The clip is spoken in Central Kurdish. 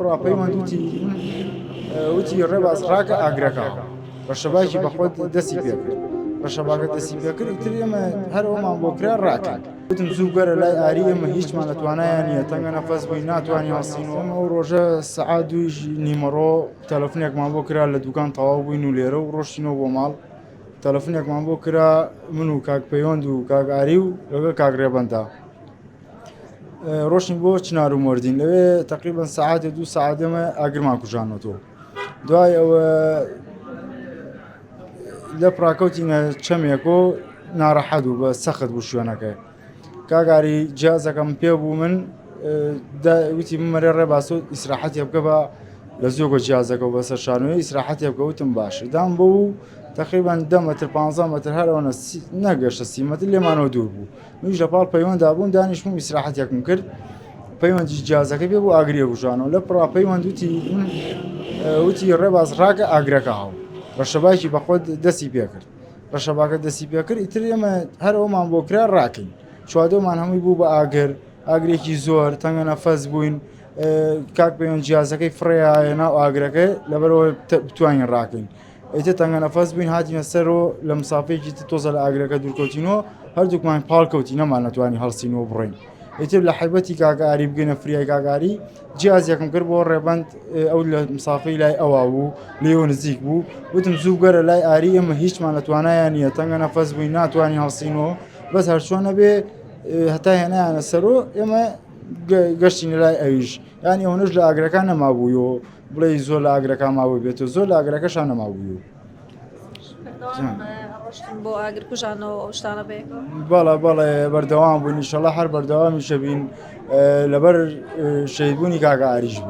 بڕوا پەیوەند وتی ڕێباز ڕاکە ئاگرەکەەوە ڕەشەباکی بەخۆت دەستی پێ کرد ڕەشەباکە دەستی پێ کرد ئیتر ئێمە هەرەوەمان بۆ کرا ڕاکەین وتم زوو گەرە لای ئاری ئێمە هیچمان لەتوانایان نییە تەنگە نەفەس بووین ناتوانانی هەڵسینەوە ئەمە و ڕۆژە سەعات دویش نیمەڕۆ تەلەفۆنێکمان بۆ کرا لە دوکان تەواو بووین و لێرە و ڕۆشتینەوە بۆ ماڵ تەلەفۆنێکمان بۆ کرا من و کاک پەیوەند و کاک ئاری و لەگەڵ کاک ڕێبەندا ڕۆشتین بۆ چنار و مەردین لەوێ تقریبەن سەعاتێ دوو سەعات ئێمە ئاگرمان کوژانەوە دوای ئەوە لە پراکەوتینە چەمێک و ناڕەحەت بوو بە سەخت بوو شوێنەکە کاگاری جیازەکەم پێ بوو من وتی بمەرێ ڕێباس و ئیسراحەتی بکە بە لە زۆگە جیازەکە و بەسەر شانوێ ئیسراحەتی بکەوتم باش دام بۆ و تقریبان 10 متر 15 متر هەرەوە نەگەشتە 30 متر لێمانەوە دوور بوو منیش لە پاڵ پەیوەندا بووم دانیشتم ئیسراحەتێکم کرد پەیوەندی جیازەکە پێ بوو ئاگریە کوژانەوە لە پڕا پەیوەند وتی ڕێباز ڕاکە ئاگرەکەەوە ڕەشەباکی بەخۆت دەستی پێ کرد ڕەشەباکە دەستی پێ کرد ئیتر ئێمە هەرەوەمان بۆ کرا ڕاکەین چوادۆمان هەمووی بوو بە ئاگرێکی زۆر تەنگە نەفەس بووین کاک پەیوەند جیازەکەی فڕێایە ناو ئاگرەکە لەبەرەوە بتوانین ڕاکەین ئیتر تەنگە نەفەس بووین هاتینە سەرەوە لە مسافەیەکی تۆزە لە ئاگرەکە دوورکەوتینەوە هەردووکمان پاڵکەوتی نەمان نەتوانی هەڵسینەوە بڕۆین ئیتر لە حیبەتی کاگاری بگەینە فریای کاگاری جیازێکم کرد بۆ ڕێبەند ئەو لە مسافەی لای ئەوا بوو لێوە نزیک بوو وتم زوو گەرە لای ئاری ئێمە هیچمان لەتوانایان نییە تەنگە نەفەس بووین ناتوانین هەڵسینەوە بەس هەرچۆنە بێ هەتا هێنایانە سەرۆ ئێمە گەشتینە لای ئەویش یانی ئەوەش لە ئاگرەکان نەمابوویەوە بڵێ زۆر لە ئاگرەکان مابوو بێتەوە زۆر لە ئاگرەکەشان نەمابوویەوە بۆ ئاگر کوژانەوە ئەو شتانە بێکەوە بەڵێ بەردەوام بووین ئینشەڵا هەر بەردەوامیشە بین لەبەر شەیدبوونی کاک ئاریش بوو